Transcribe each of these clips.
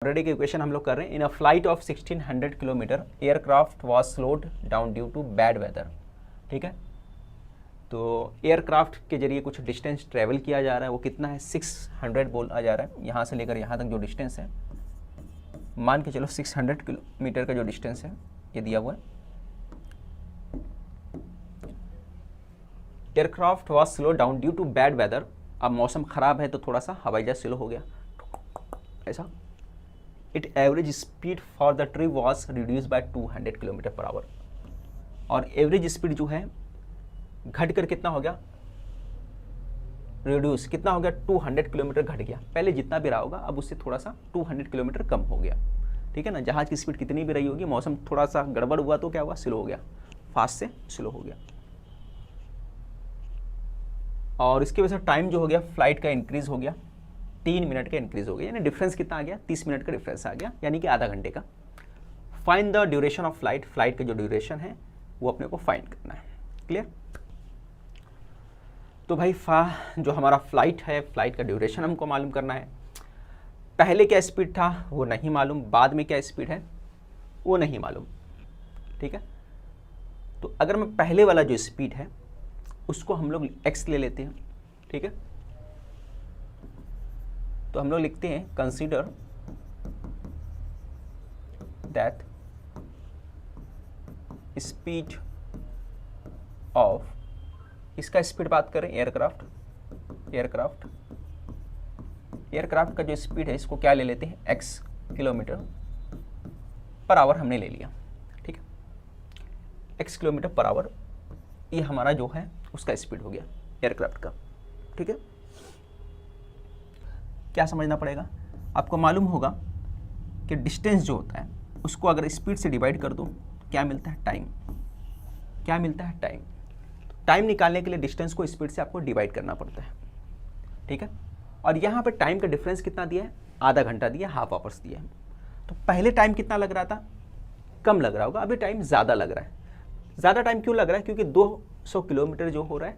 Faraday की equation हम लोग कर रहे हैं। In a flight of 1600 kilometre aircraft was slowed down due to bad weather. ठीक है, तो एयरक्राफ्ट के जरिए कुछ डिस्टेंस ट्रेवल किया जा रहा है, वो कितना है 600 बोला जा रहा है। यहाँ से लेकर यहाँ तक जो डिस्टेंस है, मान के चलो 600 किलोमीटर का जो डिस्टेंस है ये दिया हुआ है। Aircraft was slow down due to bad weather. अब मौसम खराब है तो थोड़ा सा हवाई जहाज स्लो हो गया ऐसा। It average speed for the trip was reduce by 200 kilometre per hour. और एवरेज स्पीड जो है घट कर कितना हो गया, रिड्यूस कितना हो गया, 200 किलोमीटर घट गया। पहले जितना भी रहा होगा अब उससे थोड़ा सा 200 किलोमीटर कम हो गया। ठीक है ना, जहाज की स्पीड कितनी भी रही होगी, मौसम थोड़ा सा गड़बड़ हुआ तो क्या हुआ, स्लो हो गया, फास्ट से स्लो हो गया। और इसकी वजह से टाइम जो हो गया फ्लाइट का इंक्रीज हो गया, 3 मिनट का इंक्रीज हो गया, यानी डिफरेंस कितना आ गया, 30 मिनट का डिफरेंस आ गया, यानी कि आधा घंटे का। Find the duration of flight. Flight का जो ड्यूरेशन है वो अपने को फाइंड करना है। क्लियर? तो भाई जो हमारा फ्लाइट है, फ्लाइट का ड्यूरेशन हमको मालूम करना है। पहले क्या स्पीड था वो नहीं मालूम, बाद में क्या स्पीड है वो नहीं मालूम। ठीक है, तो अगर मैं पहले वाला जो स्पीड है उसको हम लोग x ले लेते हैं। ठीक है, तो हम लोग लिखते हैं कंसीडर दैट स्पीड ऑफ, इसका स्पीड बात करें एयरक्राफ्ट का जो स्पीड है इसको क्या ले लेते हैं, x किलोमीटर पर आवर हमने ले लिया। ठीक है, x किलोमीटर पर आवर ये हमारा जो है उसका स्पीड हो गया एयरक्राफ्ट का। ठीक है, क्या समझना पड़ेगा, आपको मालूम होगा कि डिस्टेंस जो होता है उसको अगर स्पीड से डिवाइड कर दो क्या मिलता है, टाइम। क्या मिलता है, टाइम। टाइम निकालने के लिए डिस्टेंस को स्पीड से आपको डिवाइड करना पड़ता है। ठीक है, और यहाँ पे टाइम का डिफरेंस कितना दिया है, आधा घंटा दिया, हाफ आवर्स दिया है। तो पहले टाइम कितना लग रहा था, कम लग रहा होगा, अभी टाइम ज़्यादा लग रहा है। ज़्यादा टाइम क्यों लग रहा है, क्योंकि 200 किलोमीटर जो हो रहा है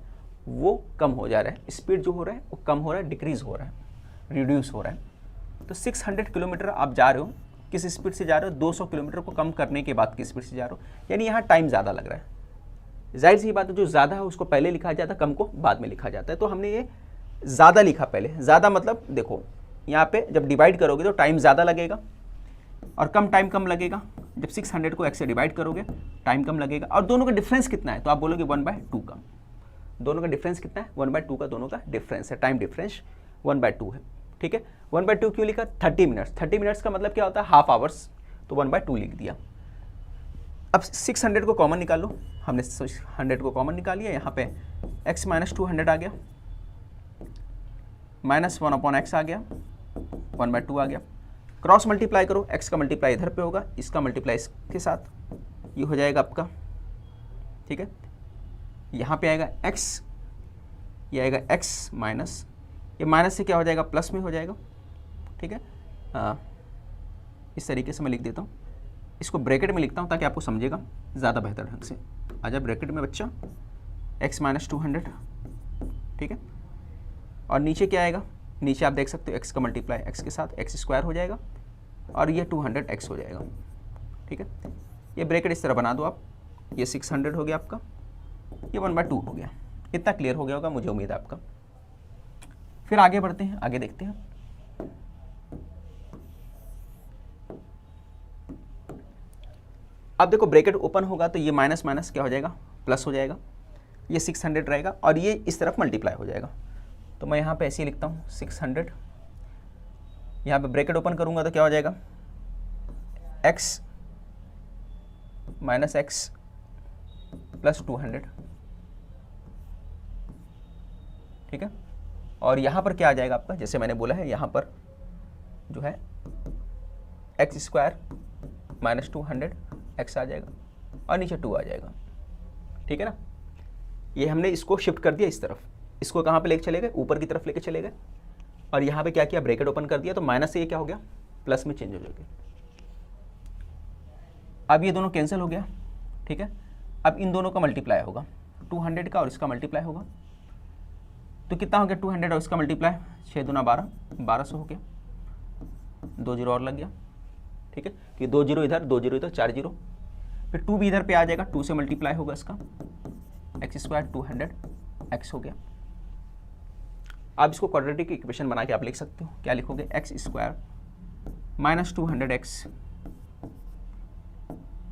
वो कम हो जा रहा है, स्पीड जो हो रहा है वो कम हो रहा है, डिक्रीज़ हो रहा है, रिड्यूस हो रहा है। तो 600 किलोमीटर आप जा रहे हो, किस स्पीड से जा रहे हो, 200 किलोमीटर को कम करने के बाद की स्पीड से जा रहे हो, यानी यहाँ टाइम ज़्यादा लग रहा है। जाहिर सी बात है, जो ज़्यादा है उसको पहले लिखा जाता है, कम को बाद में लिखा जाता है। तो हमने ये ज़्यादा लिखा पहले। ज़्यादा मतलब देखो यहाँ पे जब डिवाइड करोगे तो टाइम ज़्यादा लगेगा और कम टाइम कम लगेगा। जब 600 को x से डिवाइड करोगे टाइम कम लगेगा। और दोनों का डिफरेंस कितना है, तो आप बोलोगे 1/2 का। दोनों का डिफरेंस कितना है, 1/2 का दोनों का डिफरेंस है, टाइम डिफरेंस 1/2 है। ठीक है, 1/2 क्यों लिखा, 30 मिनट्स। 30 मिनट्स का मतलब क्या होता है, हाफ आवर्स, तो 1/2 लिख दिया। अब 600 को कॉमन निकाल लो, हमने 100 को कॉमन निकाल लिया, यहाँ पे x - 200 आ गया, -1/x आ गया, 1/2 आ गया। क्रॉस मल्टीप्लाई करो, x का मल्टीप्लाई इधर पे होगा, इसका मल्टीप्लाई इसके साथ, ये हो जाएगा आपका। ठीक है, यहाँ पे आएगा x, ये आएगा x माइनस, ये माइनस से क्या हो जाएगा, प्लस में हो जाएगा। ठीक है, इस तरीके से मैं लिख देता हूँ, इसको ब्रैकेट में लिखता हूँ ताकि आपको समझेगा ज़्यादा बेहतर ढंग से। आजा ब्रैकेट में बच्चा, x - 200। ठीक है, और नीचे क्या आएगा, नीचे आप देख सकते हो x का मल्टीप्लाई x के साथ x² हो जाएगा और ये 200x हो जाएगा। ठीक है, ये ब्रैकेट इस तरह बना दो आप, ये 600 हो गया आपका, ये 1/2 हो गया। इतना क्लियर हो गया होगा, मुझे उम्मीद है आपका। फिर आगे बढ़ते हैं, आगे देखते हैं। अब देखो ब्रैकेट ओपन होगा तो ये माइनस माइनस क्या हो जाएगा, प्लस हो जाएगा, ये 600 रहेगा और ये इस तरफ मल्टीप्लाई हो जाएगा। तो मैं यहाँ पे ऐसे ही लिखता हूँ 600, यहाँ पे ब्रैकेट ओपन करूँगा तो क्या हो जाएगा, x - x + 200। ठीक है, और यहाँ पर क्या आ जाएगा आपका, जैसे मैंने बोला है यहाँ पर जो है x² - 200 x आ जाएगा और नीचे 2 आ जाएगा। ठीक है ना, ये हमने इसको शिफ्ट कर दिया इस तरफ, इसको कहाँ पे लेके चले गए, ऊपर की तरफ लेके चले गए। और यहाँ पे क्या किया, ब्रैकेट ओपन कर दिया, तो माइनस से ये क्या हो गया, प्लस में चेंज हो जाएगा। अब ये दोनों कैंसिल हो गया। ठीक है, अब इन दोनों का मल्टीप्लाई होगा, 200 का और इसका मल्टीप्लाई होगा, तो कितना हो गया, 200 और इसका मल्टीप्लाई, 6 दूना 12, 1200 हो गया। 2 जीरो और लग गया, ठीक है, कि 2 जीरो इधर 2 जीरो इधर 4 जीरो, फिर 2 भी इधर पे आ जाएगा, 2 से मल्टीप्लाई होगा इसका, एक्स स्क्वायर 200 एक्स हो गया। आप इसको क्वाड्रेटिक इक्वेशन बना के आप लिख सकते हो, क्या लिखोगे, x square minus 200 x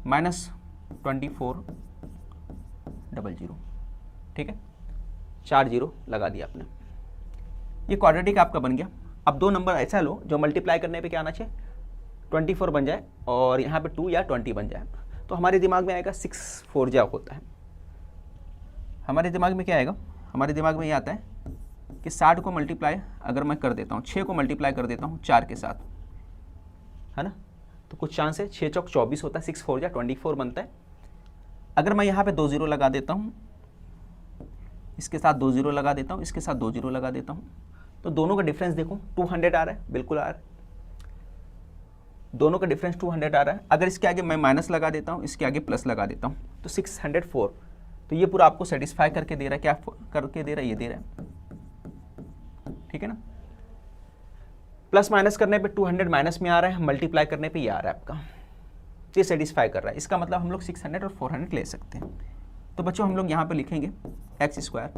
minus 2400, ठीक है, 4 जीरो लगा दिया आपने, ये क्वाड्रेटिक आपका बन गया। अब दो नंबर ऐसा लो जो मल्टीप्लाई करने पे क्या आना चाहिए, 24 बन जाए और यहाँ पे 2 या 20 बन जाए, तो हमारे दिमाग में आएगा 6 4 जा होता है, हमारे दिमाग में क्या आएगा, हमारे दिमाग में ये आता है कि 60 को मल्टीप्लाई अगर मैं कर देता हूँ, 6 को मल्टीप्लाई कर देता हूँ 4 के साथ, है ना, तो कुछ चांस है 6 चौक 24 होता है, 6 4 जा 24 बनता है। अगर मैं यहाँ पे 2 जीरो लगा देता हूँ, इसके साथ 2 जीरो लगा देता हूँ, इसके साथ 2 जीरो लगा देता हूँ, तो दोनों का डिफरेंस देखो 200 आ रहा है, बिल्कुल आ रहा है, दोनों का डिफरेंस 200 आ रहा है। अगर इसके आगे मैं माइनस लगा देता हूँ, इसके आगे प्लस लगा देता हूँ, तो 604, तो ये पूरा आपको सेटिस्फाई करके दे रहा है, क्या करके दे रहा है, ये दे रहा है, ठीक है ना। प्लस माइनस करने पे 200 माइनस में आ रहा है, मल्टीप्लाई करने पे ये आ रहा है आपका, ये सेटिस्फाई कर रहा है, इसका मतलब हम लोग 600 और 400 ले सकते हैं। तो बच्चों हम लोग यहाँ पे लिखेंगे एक्स स्क्वायर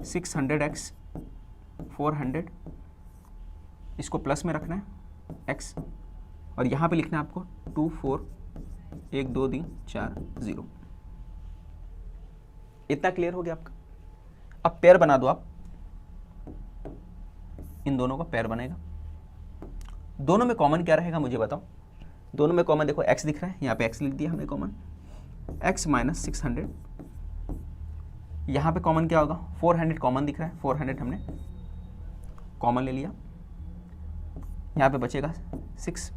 600x 400, इसको प्लस में रखना है x, और यहाँ पे लिखना है आपको 2 4 1 2 3 4 0। इतना क्लियर हो गया आपका। अब पेयर बना दो आप, इन दोनों का पेयर बनेगा। दोनों में कॉमन क्या रहेगा मुझे बताओ, दोनों में कॉमन देखो x दिख रहा है, यहाँ पे x लिख दिया हमने कॉमन, x माइनस 600, यहाँ पे कॉमन क्या होगा, 400 कॉमन दिख रहा है, 400 हमने कॉमन ले लिया, यहाँ पे बचेगा 6,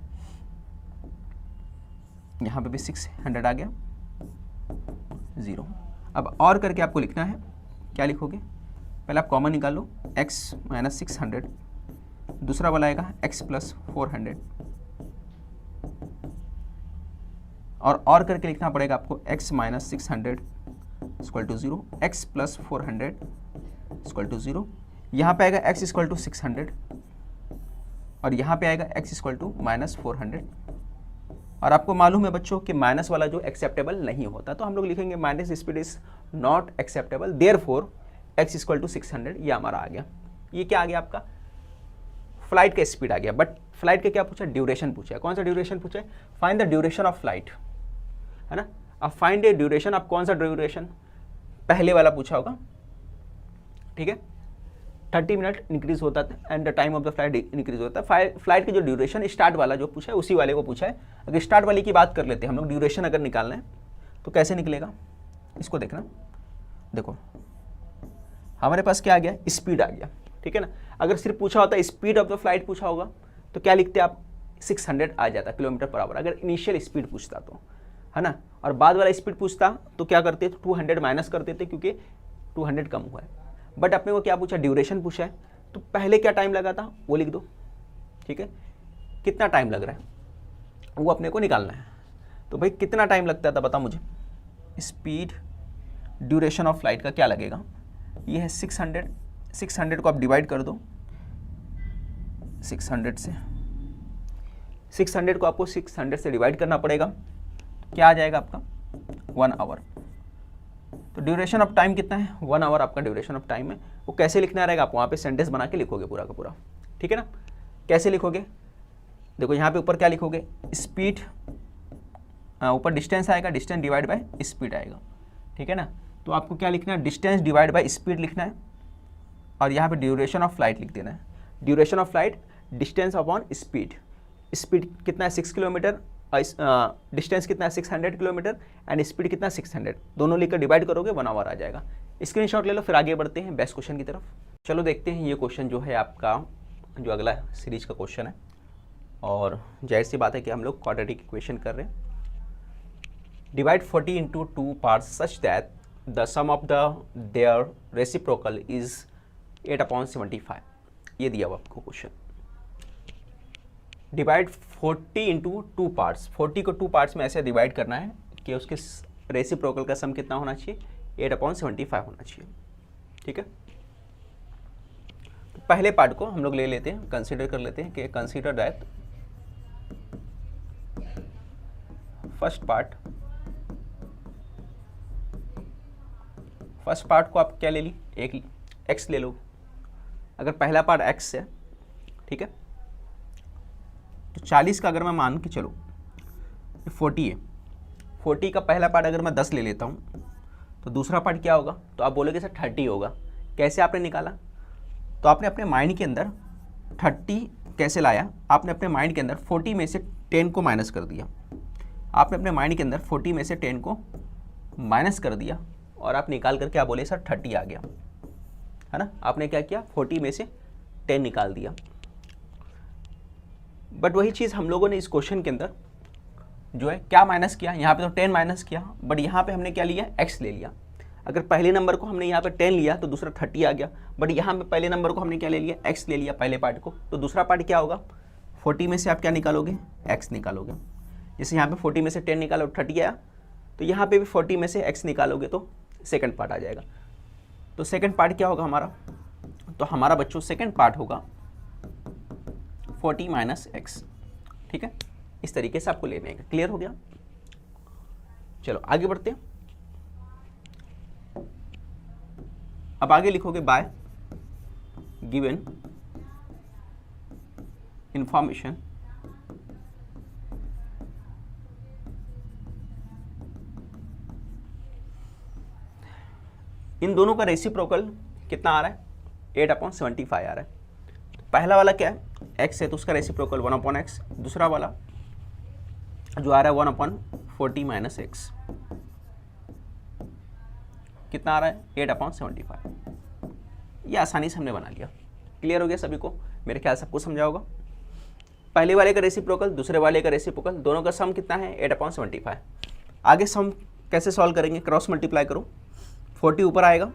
यहाँ पे भी 600 आ गया 0। अब और करके आपको लिखना है, क्या लिखोगे, पहले आप कॉमन निकाल लो, x माइनस 600, दूसरा वाला आएगा x प्लस 400, और करके लिखना पड़ेगा आपको x minus 600 equal to 0, x plus 400 equal to 0, यहाँ पे आएगा x इक्वल टू 600 और यहाँ पे आएगा x इक्वल टू माइनस 400। और आपको मालूम है बच्चों कि माइनस वाला जो एक्सेप्टेबल नहीं होता, तो हम लोग लिखेंगे minus speed is not acceptable, therefore x equal to 600, ये हमारा आ गया। ये क्या आ गया आपका, फ्लाइट का स्पीड आ गया। बट फ्लाइट का क्या पूछा, ड्यूरेशन पूछा है। कौन सा ड्यूरेशन पूछा है, find the duration of flight, है ना। अब फाइंड ए ड्यूरेशन, आप कौन सा ड्यूरेशन, पहले वाला पूछा होगा, ठीक है, 30 मिनट इंक्रीज होता है and the time of the flight increase होता है। फ्लाइट की जो ड्यूरेशन स्टार्ट वाला जो पूछा है उसी वाले को पूछा है। अगर स्टार्ट वाली की बात कर लेते हैं हम लोग, ड्यूरेशन अगर निकालना है तो कैसे निकलेगा, इसको देखना, देखो हमारे पास क्या आ गया, स्पीड आ गया, ठीक है ना। अगर सिर्फ पूछा होता स्पीड ऑफ द फ्लाइट पूछा होगा तो क्या लिखते आप, 600 आ जाता किलोमीटर पर आवर, अगर इनिशियल स्पीड पूछता तो, है ना। और बाद वाला स्पीड पूछता तो क्या करते, 200 माइनस कर देते क्योंकि 200 कम हुआ है। बट अपने को क्या पूछा, ड्यूरेशन पूछा है, तो पहले क्या टाइम लगा था वो लिख दो, ठीक है, कितना टाइम लग रहा है वो अपने को निकालना है। तो भाई कितना टाइम लगता था बता मुझे, स्पीड ड्यूरेशन ऑफ फ्लाइट का क्या लगेगा, ये है 600 को आप डिवाइड कर दो 600 से, 600 को आपको 600 से डिवाइड करना पड़ेगा, क्या आ जाएगा आपका 1 आवर। तो ड्यूरेशन ऑफ टाइम कितना है, 1 आवर आपका ड्यूरेशन ऑफ टाइम है। वो कैसे लिखना रहेगा, आप वहाँ पे सेंटेंस बना के लिखोगे पूरा का पूरा, ठीक है ना। कैसे लिखोगे, देखो यहाँ पे ऊपर क्या लिखोगे, स्पीड, ऊपर डिस्टेंस आएगा, डिस्टेंस डिवाइड बाय स्पीड आएगा, ठीक है ना। तो आपको क्या लिखना है, डिस्टेंस डिवाइड बाय स्पीड लिखना है, और यहाँ पे ड्यूरेशन ऑफ फ्लाइट लिख देना है। Duration of flight distance upon speed, speed कितना है 6 किलोमीटर, डिस्टेंस कितना है 600 किलोमीटर एंड स्पीड कितना 600, दोनों लेकर डिवाइड करोगे 1 आवर आ जाएगा। स्क्रीनशॉट ले लो, फिर आगे बढ़ते हैं बेस्ट क्वेश्चन की तरफ। चलो देखते हैं ये क्वेश्चन जो है आपका, जो अगला सीरीज का क्वेश्चन है, और जाहिर सी बात है कि हम लोग क्वाड्रेटिक इक्वेशन कर रहे हैं। Divide 40 into 2 parts such that the sum of their reciprocal is 8/75, ये दिया हुआ आपको क्वेश्चन। डिवाइड 40 into 2 parts, 40 को 2 पार्ट्स में ऐसे डिवाइड करना है कि उसके रेसिप्रोकल का सम कितना होना चाहिए, 8/75 होना चाहिए, ठीक है। तो पहले पार्ट को हम लोग ले लेते हैं, कंसीडर कर लेते हैं कि कंसीडर दैट फर्स्ट पार्ट को आप क्या ले ली, एक एक्स ले लो। अगर पहला पार्ट एक्स है, ठीक है, तो 40 का अगर मैं मान के चलो 40 है, 40 का पहला पार्ट अगर मैं 10 ले लेता हूँ तो दूसरा पार्ट क्या होगा, तो आप बोलोगे सर 30 होगा। कैसे आपने निकाला, तो आपने अपने माइंड के अंदर 30 कैसे लाया, आपने अपने माइंड के अंदर 40 में से 10 को माइनस कर दिया। आपने अपने माइंड के अंदर 40 में से 10 को माइनस कर दिया और आप निकाल कर क्या बोले, सर 30 आ गया, है ना। आपने क्या किया, 40 में से 10 निकाल दिया। बट वही चीज़ हम लोगों ने इस क्वेश्चन के अंदर जो है क्या माइनस किया, यहाँ पे तो 10 माइनस किया, बट यहाँ पे हमने क्या लिया, x ले लिया। अगर पहले नंबर को हमने यहाँ पे 10 लिया तो दूसरा 30 आ गया, बट यहाँ पे पहले नंबर को हमने क्या ले लिया, x ले लिया पहले पार्ट को, तो दूसरा पार्ट क्या होगा, 40 में से आप क्या निकालोगे, x निकालोगे। जैसे यहाँ पे 40 में से 10 निकालो 30 आया, तो यहाँ पे भी 40 में से x निकालोगे तो सेकंड पार्ट आ जाएगा। तो सेकंड पार्ट क्या होगा हमारा, तो हमारा बच्चों सेकंड पार्ट होगा 40 माइनस x, ठीक है। इस तरीके से आपको लेने का, क्लियर हो गया। चलो आगे बढ़ते हैं। अब आगे लिखोगे बाय गिवन इंफॉर्मेशन इन दोनों का रेसिप्रोकल कितना आ रहा है, 8/75 आ रहा है। तो पहला वाला क्या है, x है तो उसका रेसिप्रोकल 1/x, दूसरा वाला जो आ रहा है 1/40 माइनस x, कितना आ रहा है, 8/75। ये आसानी से हमने बना लिया। क्लियर हो गया सभी को, मेरे ख्याल से सबको समझा होगा। पहले वाले का रेसिप्रोकल, दूसरे वाले का रेसिप्रोकल, दोनों का सम कितना है, 8/75। आगे सम कैसे सॉल्व करेंगे, क्रॉस मल्टीप्लाई करो, 40 ऊपर आएगा,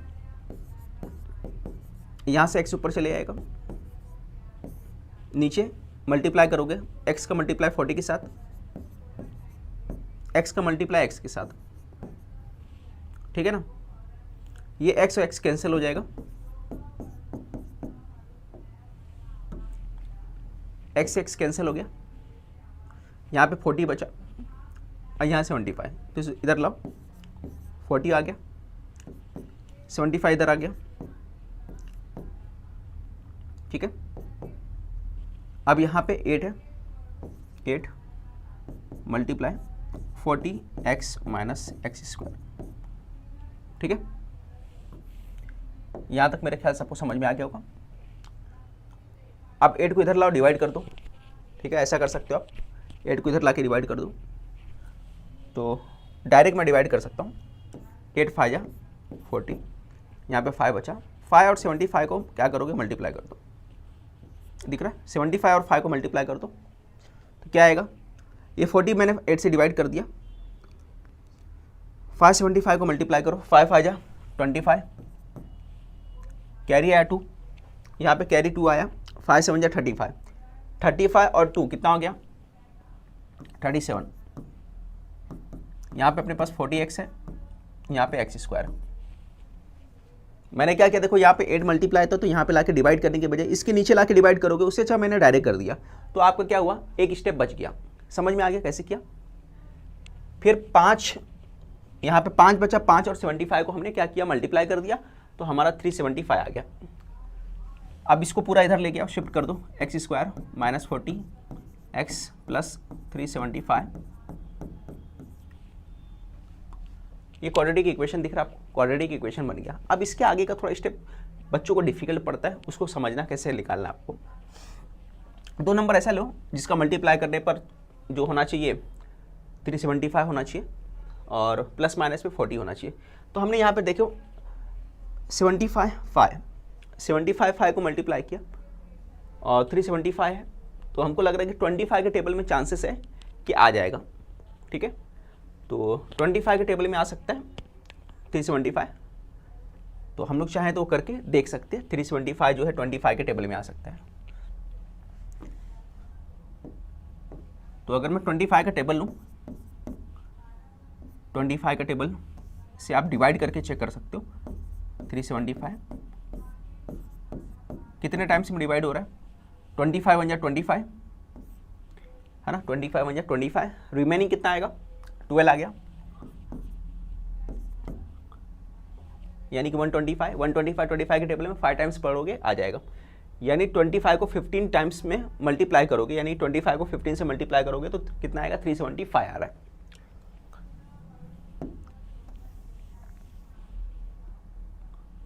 यहाँ से x ऊपर चले आएगा, नीचे मल्टीप्लाई करोगे x का मल्टीप्लाई 40 के साथ, x का मल्टीप्लाई x के साथ, ठीक है ना। ये x और x कैंसिल हो जाएगा, x से x कैंसिल हो गया, यहाँ पे 40 बचा और यहाँ 75, तो इधर लाओ, 40 आ गया, 75 इधर आ गया, ठीक है। अब यहाँ पे 8 है, 8 multiply 40x minus x square, ठीक है। यहाँ तक मेरे ख्याल से आपको समझ में आ गया होगा। अब 8 को इधर लाओ, डिवाइड कर दो, ठीक है, ऐसा कर सकते हो आप, 8 को इधर ला के डिवाइड कर दो, तो डायरेक्ट मैं डिवाइड कर सकता हूँ, 8 5 जा 40, यहाँ पे 5 बचा, 5 और 75 को क्या करोगे, मल्टीप्लाई कर दो, दिख रहा है, 75 और 5 को मल्टीप्लाई कर दो तो क्या आएगा, ये 40 मैंने 8 से डिवाइड कर दिया, 5 75 को मल्टीप्लाई करो, 5 5 जा 25, कैरी आया 2, यहाँ पे कैरी 2 आया, 5 7 जा 35, 35 और 2 कितना हो गया, 37, यहाँ पे अपने पास 40x है, यहाँ पे x स्क्वायर। मैंने क्या किया, देखो यहाँ पे 8 मल्टीप्लाई था तो यहाँ पे लाके डिवाइड करने के बजाय इसके नीचे लाके डिवाइड करोगे, उससे अच्छा मैंने डायरेक्ट कर दिया, तो आपका क्या हुआ, एक स्टेप बच गया। समझ में आ गया कैसे किया। फिर 5, यहाँ पे 5 बचा, 5 और 75 को हमने क्या किया, मल्टीप्लाई कर दिया, तो हमारा 375 आ गया। अब इसको पूरा इधर लेके आओ, शिफ्ट कर दो, x square minus 40 x plus 375, ये क्वाड्रेटिक इक्वेशन दिख रहा है आपको, क्वाड्रेटिक इक्वेशन बन गया। अब इसके आगे का थोड़ा स्टेप बच्चों को डिफिकल्ट पड़ता है, उसको समझना कैसे निकालना आपको। 2 नंबर ऐसा लो जिसका मल्टीप्लाई करने पर जो होना चाहिए 375 होना चाहिए और प्लस माइनस पे 40 होना चाहिए। तो हमने यहाँ पे देखो 75 5 को मल्टीप्लाई किया और 375 है, तो हमको लग रहा है कि 25 के टेबल में चांसेस है कि आ जाएगा, ठीक है। तो 25 के टेबल में आ सकता है 375, तो हम लोग चाहें तो करके देख सकते हैं, 375 जो है 25 के टेबल में आ सकता है। तो अगर मैं 25 का टेबल लूँ, 25 का टेबल से आप डिवाइड करके चेक कर सकते हो, 375 कितने टाइम्स में डिवाइड हो रहा है? 25 वन जा 25 है ना, 25 वन जा 25, रिमेनिंग कितना आएगा? 12 आ गया, यानी कि 125 25 के टेबल में 5 टाइम्स पढ़ोगे आ जाएगा, यानी 25 को 15 टाइम्स में मल्टीप्लाई करोगे, यानी 25 को 15 से मल्टीप्लाई करोगे तो कितना आएगा? 375 आ रहा है।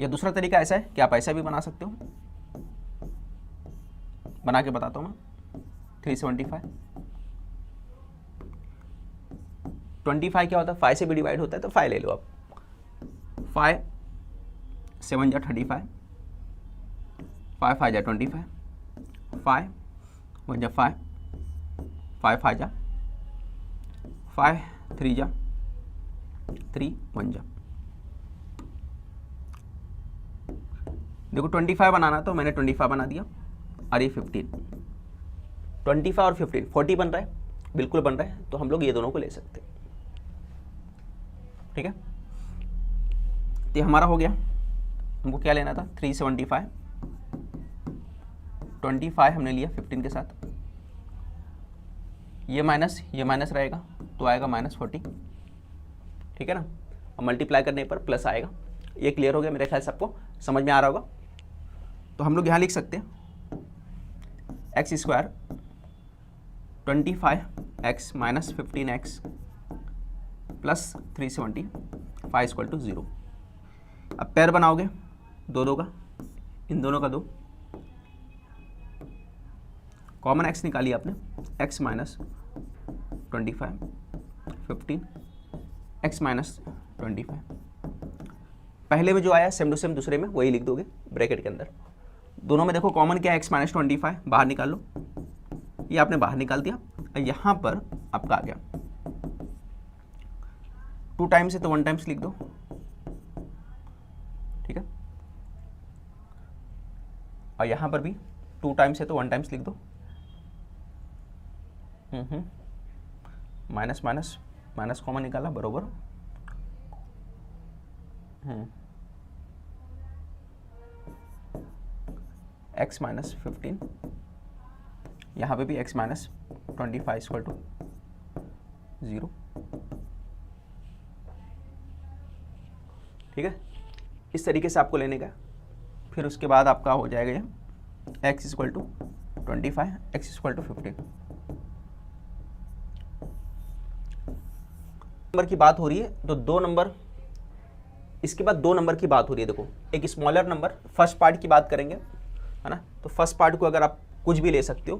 या दूसरा तरीका ऐसा है कि आप ऐसा भी बना सकते हो, बना के बताता हूँ मैं। 375 25 क्या होता है? 5 से भी डिवाइड होता है, तो 5 ले लो आप। 5 7 जा 35, 5 5 जा 25, 5 1 जा 5, 5 5 जा 5, 3 जा 3, 1 जा। देखो 25 बनाना तो मैंने 25 बना दिया, और ये 15, 25 और 15 40 बन रहा है, बिल्कुल बन रहा है, तो हम लोग ये दोनों को ले सकते हैं। ठीक है, तो ये हमारा हो गया। हमको क्या लेना था? 375, 25 हमने लिया 15 के साथ, ये माइनस रहेगा तो आएगा -40, ठीक है ना, और मल्टीप्लाई करने पर प्लस आएगा। ये क्लियर हो गया मेरे ख्याल से, आपको समझ में आ रहा होगा। तो हम लोग यहाँ लिख सकते हैं x square 25x minus 15x plus 375 equal to 0। अब पेयर बनाओगे दो का, इन दोनों का 2, कॉमन x निकालिए आपने, x माइनस 25 15 x माइनस 25, पहले में जो आया सेम टू सेम दूसरे में वही लिख दोगे ब्रैकेट के अंदर। दोनों में देखो कॉमन क्या है? x माइनस 25 बाहर निकाल लो, ये आपने बाहर निकाल दिया, और यहाँ पर आपका आ गया 2 टाइम्स है तो 1 टाइम्स लिख दो, ठीक है, और यहाँ पर भी 2 टाइम्स है तो 1 टाइम्स लिख दो, माइनस माइनस माइनस कॉमन निकाला बरोबर, x माइनस 15, यहाँ पे भी x माइनस 25 इक्वल टू 0, ठीक है। इस तरीके से आपको लेने का, फिर उसके बाद आपका हो जाएगा ये x equal to 25, x equal to 15। Number की बात हो रही है तो 2 नंबर, इसके बाद 2 नंबर की बात हो रही है। देखो एक स्मॉलर नंबर, फर्स्ट पार्ट की बात करेंगे, है ना, तो फर्स्ट पार्ट को अगर आप कुछ भी ले सकते हो,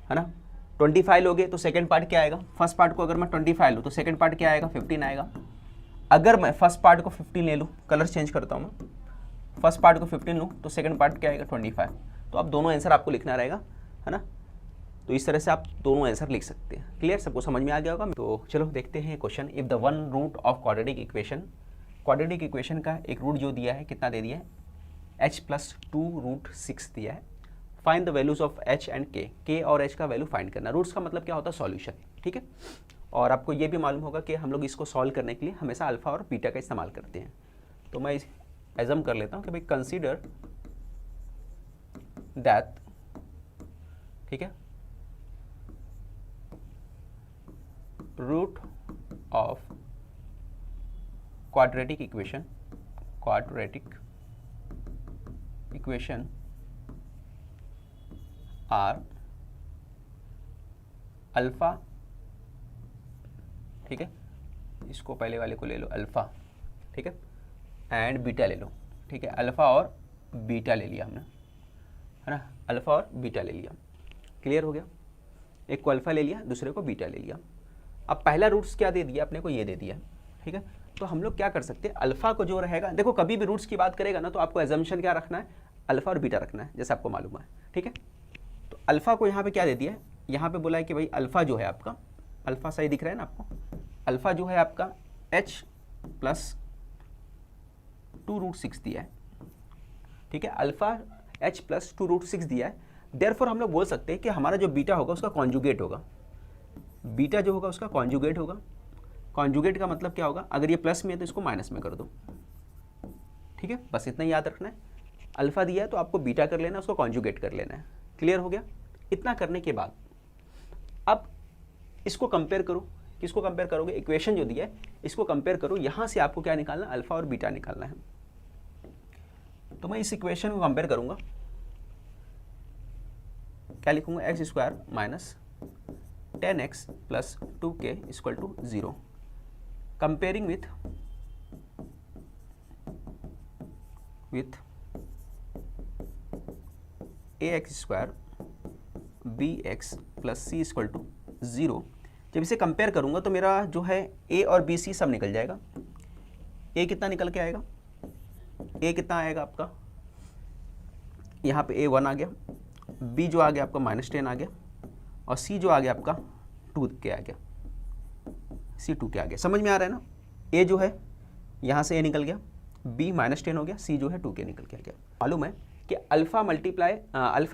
है ना, 25 लोगे तो सेकंड पार्ट क्या आएगा? फर्स्ट पार्ट को अगर मैं 25 लूँ तो सेकंड पार्ट क्या आएगा? 15 आएगा। अगर मैं फर्स्ट पार्ट को 15 ले लूँ, कलर चेंज करता हूँ मैं, फर्स्ट पार्ट को 15 लूँ तो सेकंड पार्ट क्या आएगा? 25। तो आप दोनों आंसर आपको लिखना रहेगा, है ना, तो इस तरह से आप दोनों आंसर लिख सकते हैं। क्लियर, सबको समझ में आ गया होगा। तो चलो देखते हैं question. If the one root of quadratic equation, quadratic equation का एक रूट जो दिया है, कितना दे दिया है? h प्लस 2√6 दिया है। Find the values of h and k, k और h का वैल्यू फाइंड करना। रूट्स का मतलब क्या होता है? सॉल्यूशन, ठीक है। और आपको ये भी मालूम होगा कि हम लोग इसको सॉल्व करने के लिए हमेशा अल्फा और बीटा का इस्तेमाल करते हैं। तो मैं एजम कर लेता हूँ कि भाई कंसीडर दैट, ठीक है, root of quadratic equation are alpha, ठीक है, इसको पहले वाले को ले लो अल्फा, ठीक है, एंड बीटा ले लो, ठीक है, अल्फा और बीटा ले लिया हमने, है ना, अल्फा और बीटा ले लिया। क्लियर हो गया, एक को अल्फा ले लिया, दूसरे को बीटा ले लिया। अब पहला रूट्स क्या दे दिया अपने को? ये दे दिया, ठीक है। तो हम लोग क्या कर सकते हैं, अल्फा को जो रहेगा, देखो कभी भी रूट्स की बात करेगा ना तो आपको एजम्पशन क्या रखना है? अल्फा और बीटा रखना है, जैसे आपको मालूम है, ठीक है। तो अल्फा को यहाँ पे क्या दे दिया है? यहाँ पे बोला है कि भाई अल्फा जो है आपका, अल्फा सही दिख रहा है ना आपको, अल्फा जो है आपका h प्लस 2√6 दिया है, ठीक है, अल्फा h प्लस 2√6 दिया है। देयरफॉर हम लोग बोल सकते हैं कि हमारा जो बीटा होगा उसका कॉन्जुगेट होगा, बीटा जो होगा उसका कॉन्जुगेट होगा। कॉन्जुगेट का मतलब क्या होगा? अगर ये प्लस में है तो इसको माइनस में कर दो, ठीक है, बस इतना याद रखना है। अल्फा दिया है तो आपको बीटा कर लेना है, उसको कॉन्जुगेट कर लेना है। क्लियर हो गया? इतना करने के बाद अब इसको कंपेयर करो। किसको कंपेयर करोगे? इक्वेशन जो दिया है इसको कंपेयर करो। यहाँ से आपको क्या निकालना? अल्फा और बीटा निकालना है। तो मैं इस इक्वेशन को कंपेयर करूँगा, क्या लिखूंगा? X square minus 10x plus 2k equal to 0, comparing with ax square bx plus c equal to 0। जब इसे कंपेयर करूंगा तो मेरा जो है a और b c सब निकल जाएगा। a कितना निकल के आएगा? a कितना आएगा आपका? यहाँ पे a 1 आ गया, b जो आ गया आपका -10 आ गया, और c जो आ गया आपका 2k आ गया, c 2k आ गया। समझ में आ रहा है ना? a जो है यहाँ से a निकल गया, b -10 हो गया, c जो है 2k निकल के आ गया। मालूम है कि अल्फा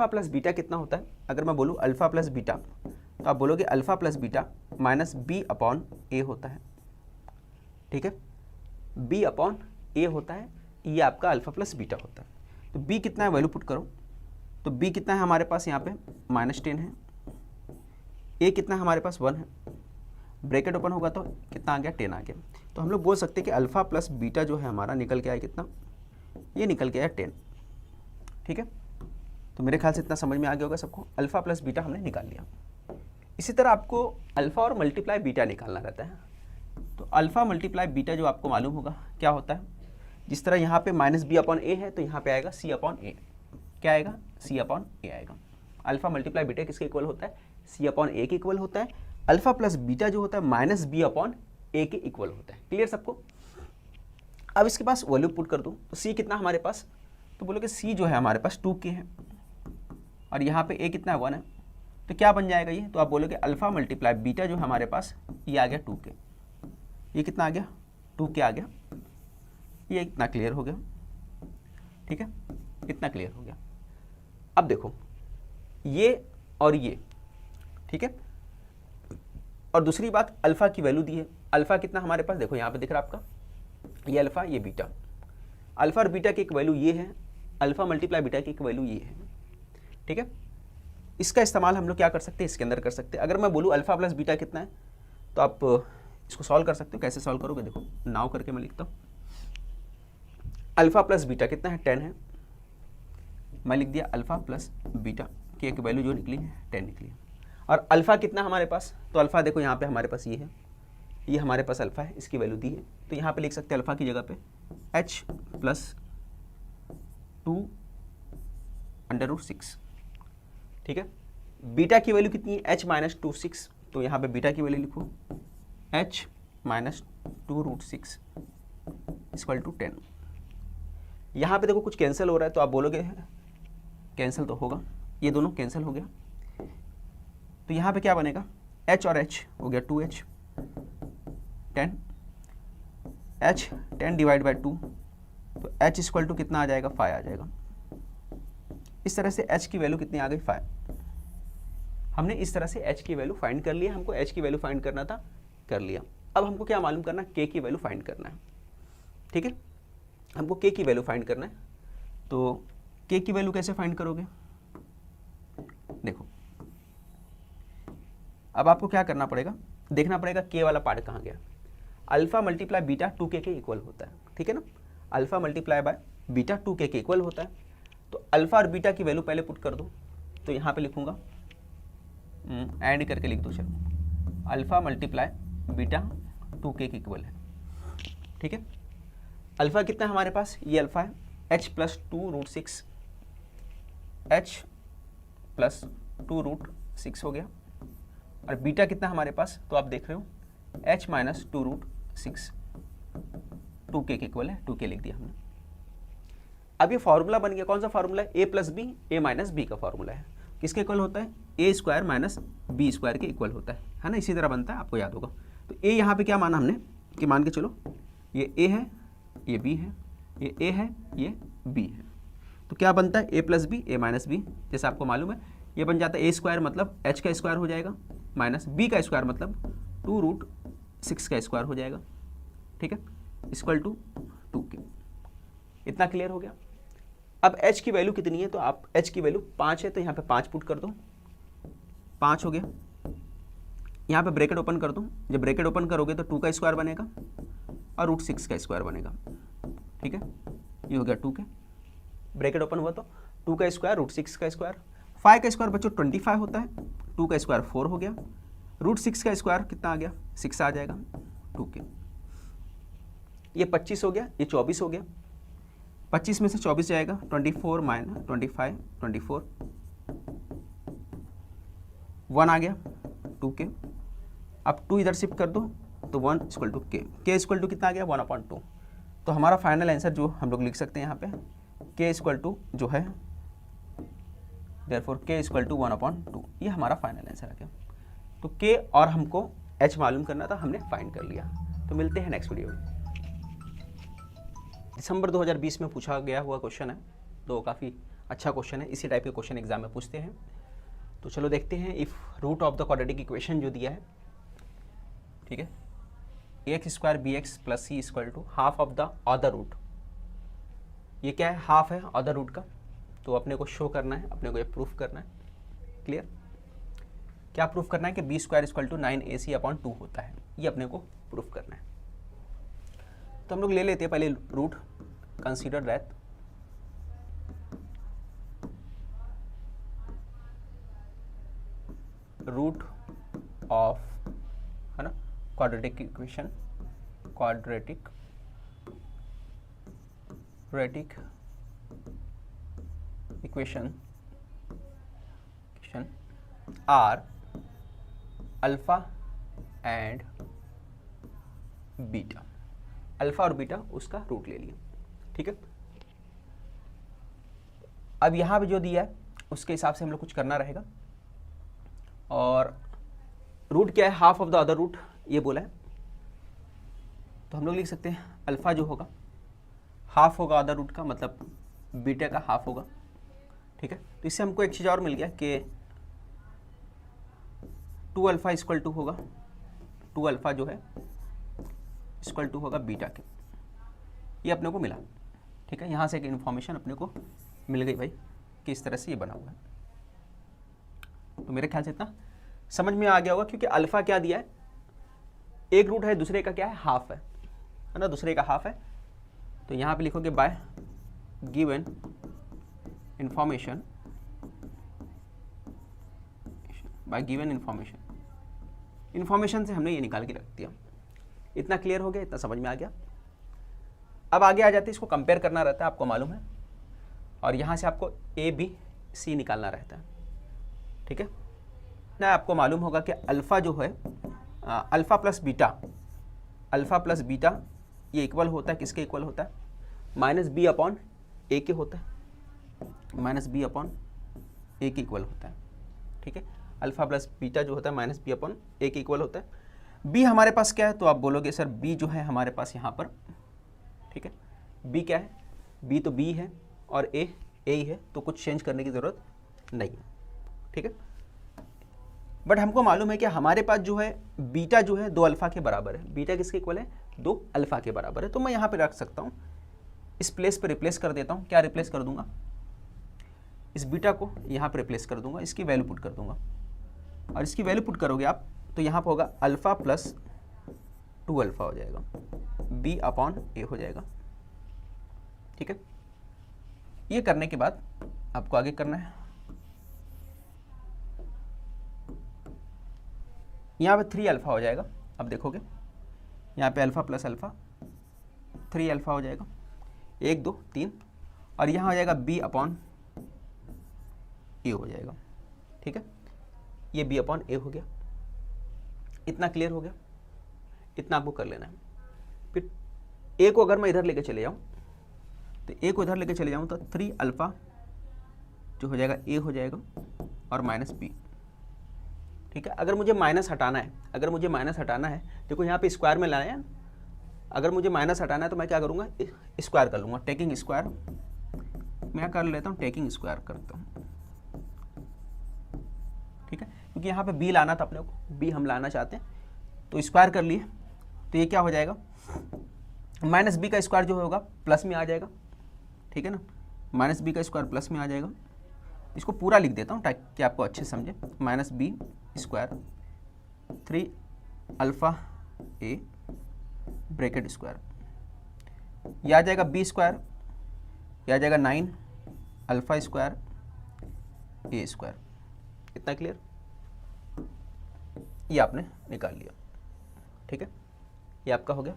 प्लस बीटा कितना होता है? अगर मैं बोलूँ अल्फा प्लस बीटा तो आप बोलोगे alpha plus beta minus b upon a होता है। ठीक है, b अपॉन a होता है, ये आपका अल्फा प्लस बीटा होता है। तो b कितना है? वैल्यू पुट करो। तो b कितना है हमारे पास? यहाँ पे -10 है। a कितना है हमारे पास? 1 है। ब्रैकेट ओपन होगा तो कितना आ गया? 10 आ गया। तो हम लोग बोल सकते हैं कि अल्फा प्लस बीटा जो है हमारा निकल के आया कितना? ये निकल के आया 10। ठीक है, तो मेरे ख्याल से इतना समझ में आ गया होगा सबको। अल्फा प्लस बीटा हमने निकाल लिया। इसी तरह आपको अल्फा और मल्टीप्लाई बीटा निकालना रहता है। तो अल्फा मल्टीप्लाई बीटा जो आपको मालूम होगा क्या होता है, जिस तरह यहाँ पे -b अपॉन a है तो यहाँ पे आएगा c अपॉन a। क्या आएगा? c अपॉन a आएगा। अल्फा मल्टीप्लाई बीटा किसके इक्वल होता है? c अपॉन a के इक्वल होता है। अल्फा प्लस बीटा जो होता है -b अपॉन a के इक्वल होता है। क्लियर सबको? अब इसके पास वैल्यू पुट कर दूँ तो c कितना हमारे पास? तो बोलोगे c जो है हमारे पास 2k है, और यहाँ पे a कितना है? 1 है। तो क्या बन जाएगा ये? तो आप बोलोगे अल्फा मल्टीप्लाई बीटा जो हमारे पास ये आ गया 2k। ये कितना आ गया? 2k आ गया। ये इतना क्लियर हो गया। ठीक है, इतना क्लियर हो गया। अब देखो ये और ये, ठीक है। और दूसरी बात, अल्फा की वैल्यू दी है। अल्फा कितना हमारे पास? देखो यहाँ पे दिख रहा है आपका, ये अल्फा ये बीटा। अल्फा और बीटा की एक वैल्यू ये है, अल्फा मल्टीप्लाई बीटा की एक वैल्यू ये है। ठीक है, इसका इस्तेमाल हम लोग क्या कर सकते हैं? इसके अंदर कर सकते हैं। अगर मैं बोलूँ अल्फा प्लस बीटा कितना है तो आप इसको सॉल्व कर सकते हो। कैसे सॉल्व करोगे? देखो नाव करके मैं लिखता हूँ। अल्फा प्लस बीटा कितना है? 10 है। मैं लिख दिया अल्फा प्लस बीटा की एक वैल्यू जो निकली है 10 निकली है। और अल्फा कितना हमारे पास? तो अल्फा देखो यहाँ पे हमारे पास ये है, ये हमारे पास अल्फा है, इसकी वैल्यू दी है। तो यहाँ पे लिख सकते हैं अल्फा की जगह पे h प्लस 2√6। ठीक है, बीटा की वैल्यू कितनी है? h minus 2/6। तो यहाँ पे बीटा की वैल्यू लिखो h माइनस 2√6 इक्वल टू 10। यहाँ पे देखो कुछ कैंसिल हो रहा है तो आप बोलोगे कैंसिल तो होगा, ये दोनों कैंसिल हो गया। तो यहाँ पे क्या बनेगा? h और h हो गया 2h, 10 h 10 डिवाइड बाई 2, तो h इक्वल टू कितना आ जाएगा? 5 आ जाएगा। इस तरह से h की वैल्यू कितनी आ गई? 5। हमने इस तरह से h की वैल्यू फाइंड कर लिया। हमको h की वैल्यू फाइंड करना था, कर लिया। अब हमको क्या मालूम करना? k की वैल्यू फाइंड करना है। ठीक है, हमको k की वैल्यू फाइंड करना है। तो k की वैल्यू कैसे फाइंड करोगे? देखो अब आपको क्या करना पड़ेगा? देखना पड़ेगा k वाला पार्ट कहाँ गया। अल्फा मल्टीप्लाई बीटा 2k के इक्वल होता है। ठीक है ना, alpha multiply by beta 2k के इक्वल होता है। तो अल्फा और बीटा की वैल्यू पहले पुट कर दो। तो यहाँ पे लिखूंगा, ऐड करके लिख दो। चलो, अल्फा मल्टीप्लाई बीटा 2k के इक्वल है। ठीक है, अल्फा कितना है हमारे पास? ये अल्फा है h प्लस 2√6, h प्लस 2√6 हो गया। और बीटा कितना हमारे पास? तो आप देख रहे हो h माइनस 2√6 2k के इक्वल है। 2k लिख दिया हमने। अब ये फार्मूला बन गया। कौन सा फार्मूला है? a plus b, a minus b का फार्मूला है। किसके इक्वल होता है? a square minus b square के इक्वल होता है ना। इसी तरह बनता है, आपको याद होगा। तो a यहाँ पे क्या माना हमने कि मान के चलो ये a है, ये b है, ये a है, ये b है। तो क्या बनता है? a plus b, a minus b. जैसे आपको मालूम है ये बन जाता है a स्क्वायर मतलब h का स्क्वायर हो जाएगा, माइनस b का स्क्वायर मतलब 2√6 का स्क्वायर हो जाएगा। ठीक है, इक्वल टू 2k। इतना क्लियर हो गया। अब h की वैल्यू कितनी है, तो आप h की वैल्यू 5 है, तो यहाँ पे 5 पुट कर दो, 5 हो गया। यहाँ पे ब्रैकेट ओपन कर दो, जब ब्रैकेट ओपन करोगे तो 2 का स्क्वायर बनेगा और √6 का स्क्वायर बनेगा, ठीक है। ये हो गया 2 के, ब्रैकेट ओपन हुआ तो 2 का स्क्वायर √6 का स्क्वायर, 5 का स्क्वायर बच्चों 25 होता है, 2 का स्क्वायर 4 हो गया, √6 का स्क्वायर कितना आ गया, 6 आ जाएगा 2 के। ये 25 हो गया, ये 24 हो गया, 25 में से 24 जाएगा, 24 माइनस 25 24, 1 आ गया 2 के। अब 2 इधर शिफ्ट कर दो तो 1 इक्वल टू के इक्वल टू कितना आ गया 1/2। तो हमारा फाइनल आंसर जो हम लोग लिख सकते हैं यहाँ पे के इक्वल टू जो है, देयरफॉर के इक्वल टू 1/2, ये हमारा फाइनल आंसर आ गया। तो के और हमको एच मालूम करना था, हमने फाइंड कर लिया। तो मिलते हैं नेक्स्ट वीडियो में। दिसंबर 2020 में पूछा गया हुआ क्वेश्चन है, तो काफ़ी अच्छा क्वेश्चन है, इसी टाइप के क्वेश्चन एग्जाम में पूछते हैं। तो चलो देखते हैं। If root of the quadratic equation जो दिया है, ठीक है, ax² bx plus c equal to half of the other root, ये क्या है, हाफ है अदर रूट का, तो अपने को शो करना है, अपने को ये प्रूफ करना है। क्लियर, क्या प्रूफ करना है कि b² इक्वल टू 9ac/2 होता है, ये अपने को प्रूफ करना है। तो हम लोग ले लेते हैं पहले root, consider that root of, है ना, quadratic equation, quadratic equation are alpha and beta, alpha और बीटा उसका रूट ले लिया, ठीक है। अब यहाँ पे जो दिया है उसके हिसाब से हम लोग कुछ करना रहेगा, और रूट क्या है, half of the other root ये बोला है, तो हम लोग लिख सकते हैं अल्फा जो होगा हाफ होगा अदर रूट का, मतलब बीटा का हाफ होगा, ठीक है। तो इससे हमको एक चीज़ और मिल गया कि 2 अल्फा इक्वल टू होगा, 2 अल्फा जो है इक्वल टू होगा बीटा के, ये अपने को मिला, ठीक है। यहाँ से एक इन्फॉर्मेशन अपने को मिल गई भाई कि इस तरह से ये बना हुआ है। तो मेरे ख्याल से इतना समझ में आ गया होगा, क्योंकि अल्फा क्या दिया है, एक रूट है, दूसरे का क्या है, हाफ है ना, दूसरे का हाफ है। तो यहाँ पे लिखोगे bye given information, bye given information से हमने ये निकाल के रख दिया। इतना क्लियर हो गया, इतना समझ में आ गया। अब आगे आ जाते हैं, इसको कंपेयर करना रहता है, आपको मालूम है, और यहाँ से आपको ए बी सी निकालना रहता है, ठीक है ना। आपको मालूम होगा कि अल्फ़ा जो है, अल्फ़ा प्लस बीटा ये इक्वल होता है, किसके इक्वल होता है, -b/a के होता है, -b/a के इक्वल होता है, ठीक है। अल्फ़ा प्लस बीटा जो होता है -b/a के इक्वल होता है। b हमारे पास क्या है, तो आप बोलोगे सर b जो है हमारे पास यहाँ पर, ठीक है, b क्या है, b तो b है और a ही है, तो कुछ चेंज करने की ज़रूरत नहीं है, ठीक है। बट हमको मालूम है कि हमारे पास जो है बीटा जो है 2 अल्फ़ा के बराबर है, बीटा किसके इक्वल है, 2 अल्फ़ा के बराबर है। तो मैं यहाँ पे रख सकता हूँ, इस प्लेस पे रिप्लेस कर देता हूँ। क्या रिप्लेस कर दूंगा, इस बीटा को यहाँ पे रिप्लेस कर दूंगा, इसकी वैल्यू पुट कर दूंगा, और इसकी वैल्यू पुट करोगे आप तो यहाँ पर होगा अल्फ़ा प्लस 2 अल्फ़ा हो जाएगा, b/a हो जाएगा, ठीक है। ये करने के बाद आपको आगे करना है, यहाँ पे 3 अल्फ़ा हो जाएगा। अब देखोगे यहाँ पे अल्फ़ा प्लस अल्फ़ा 3 अल्फ़ा हो जाएगा, 1 2 3, और यहाँ हो जाएगा b/a हो जाएगा, ठीक है। ये b/a हो गया। इतना क्लियर हो गया, इतना आपको कर लेना है। फिर a को अगर मैं इधर लेके चले जाऊँ, तो a को इधर लेके चले जाऊँ तो 3 अल्फ़ा जो हो जाएगा a हो जाएगा और -b, ठीक है। अगर मुझे माइनस हटाना है, देखो यहाँ पे स्क्वायर में लाना है, अगर मुझे माइनस हटाना है तो मैं क्या करूँगा, स्क्वायर कर लूँगा, टेकिंग स्क्वायर मैं कर लेता हूँ, टेकिंग स्क्वायर करता हूँ, ठीक है। क्योंकि यहाँ पे b लाना था अपने को, b हम लाना चाहते हैं, तो स्क्वायर कर लिए, तो ये क्या हो जाएगा, -b का स्क्वायर जो होगा प्लस में आ जाएगा, ठीक है ना। माइनस बी का स्क्वायर प्लस में आ जाएगा। इसको पूरा लिख देता हूँ ताकि आपको अच्छे से समझे। Minus b square 3 alpha a bracket square, यह आ जाएगा बी स्क्वायर, यह आ जाएगा 9 अल्फ़ा स्क्वायर ए स्क्वायर। इतना क्लियर? ये आपने निकाल लिया, ठीक है, ये आपका हो गया।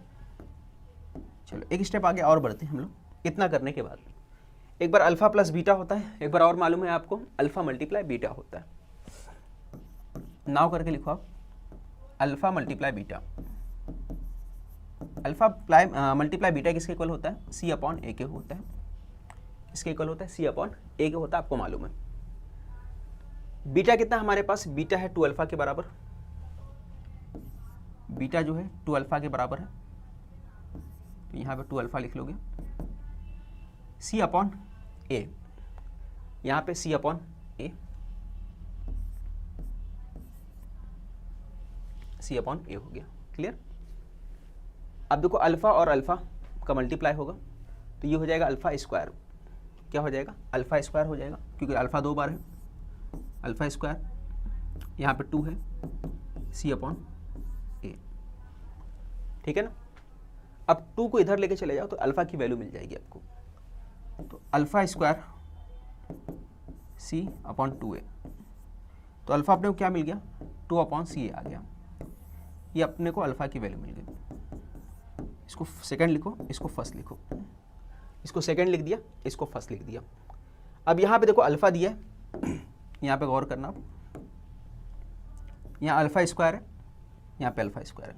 चलो एक स्टेप आगे और बढ़ते हैं हम लोग। इतना करने के बाद एक बार अल्फ़ा प्लस बीटा होता है, एक बार और मालूम है आपको अल्फ़ा मल्टीप्लाई बीटा होता है। नाव करके लिखो आप, alpha multiply beta. Alpha multiply beta किसके इक्वल होता है? सी अपॉन ए के होता है। किसके इक्वल होता है? सी अपॉन ए के होता है, आपको मालूम है। बीटा कितना हमारे पास? बीटा है 2 अल्फ़ा के बराबर। बीटा जो है 2 अल्फ़ा के बराबर है, तो यहाँ पे 2 अल्फ़ा लिख लोगे। सी अपॉन ए, यहाँ पे सी अपॉन ए, सी अपॉन ए हो गया। क्लियर? अब देखो अल्फ़ा और अल्फ़ा का मल्टीप्लाई होगा तो ये हो जाएगा अल्फ़ा स्क्वायर। क्या हो जाएगा? अल्फ़ा स्क्वायर हो जाएगा, क्योंकि अल्फ़ा 2 बार है। अल्फ़ा स्क्वायर, यहाँ पे 2 है, सी अपॉन ए, ठीक है ना। अब 2 को इधर लेके चले जाओ तो अल्फ़ा की वैल्यू मिल जाएगी आपको। तो अल्फ़ा स्क्वायर सी अपॉन 2a, तो अल्फ़ा अपने को क्या मिल गया? 2 अपॉन सी आ गया। ये अपने को अल्फ़ा की वैल्यू मिल गई। इसको सेकंड लिखो, इसको फर्स्ट लिखो। इसको सेकंड लिख दिया, इसको फर्स्ट लिख दिया। अब यहाँ पे देखो अल्फ़ा दिया है, यहाँ पे गौर करना। यहाँ अल्फ़ा स्क्वायर है, यहाँ पे अल्फ़ा स्क्वायर है।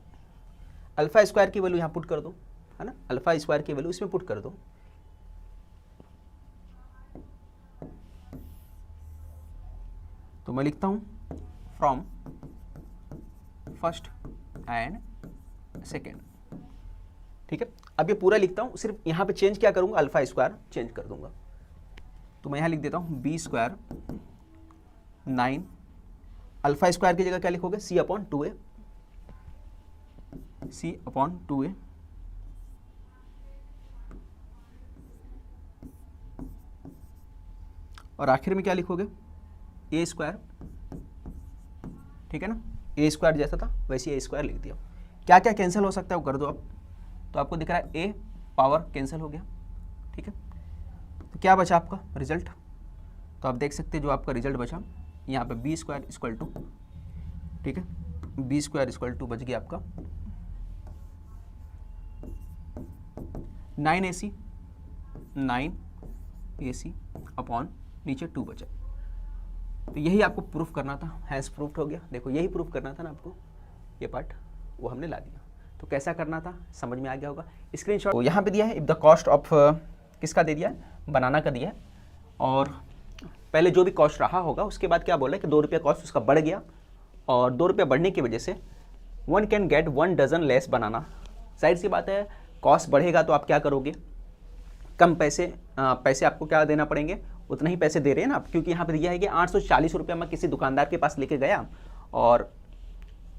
अल्फ़ा स्क्वायर की वैल्यू यहाँ पुट कर दो, है ना। अल्फ़ा स्क्वायर की वैल्यू इसमें पुट कर दो। तो मैं लिखता हूँ फ्रॉम फर्स्ट एंड सेकेंड, ठीक है। अब ये पूरा लिखता हूँ, सिर्फ यहाँ पे चेंज क्या करूँगा? अल्फ़ा स्क्वायर चेंज कर दूंगा। तो मैं यहाँ लिख देता हूँ बी स्क्वायर 9, अल्फ़ा स्क्वायर की जगह क्या लिखोगे? सी अपॉन 2a, सी अपॉन 2a, और आखिर में क्या लिखोगे? ए स्क्वायर, ठीक है ना। ए स्क्वायर जैसा था वैसे ए स्क्वायर लिख दिया। क्या क्या कैंसिल हो सकता है वो कर दो आप। तो आपको दिख रहा है ए पावर कैंसिल हो गया, ठीक है। तो क्या बचा आपका रिजल्ट? तो आप देख सकते हैं जो आपका रिजल्ट बचा यहाँ पे बी स्क्वायर इक्वल टू, ठीक है, बी स्क्वायर इक्वल टू बच गया आपका 9ac, 9ac अपॉन नीचे 2 बचा। तो यही आपको प्रूफ करना था, हैज़ प्रूफ्ड हो गया। देखो यही प्रूफ करना था ना आपको, ये पार्ट वो हमने ला दिया। तो कैसा करना था समझ में आ गया होगा। स्क्रीनशॉट तो यहाँ पे दिया है, इफ द कॉस्ट ऑफ किसका दे दिया है? बनाना का दिया है। और पहले जो भी कॉस्ट रहा होगा उसके बाद क्या बोला है कि 2 रुपये कॉस्ट उसका बढ़ गया, और 2 रुपये बढ़ने की वजह से 1 कैन गेट 1 डजन लेस बनाना। जाहिर सी बात है कॉस्ट बढ़ेगा तो आप क्या करोगे? कम पैसे आपको क्या देना पड़ेंगे? उतना ही पैसे दे रहे हैं ना आप, क्योंकि यहाँ पे दिया है कि 840 रुपये मैं किसी दुकानदार के पास लेके गया और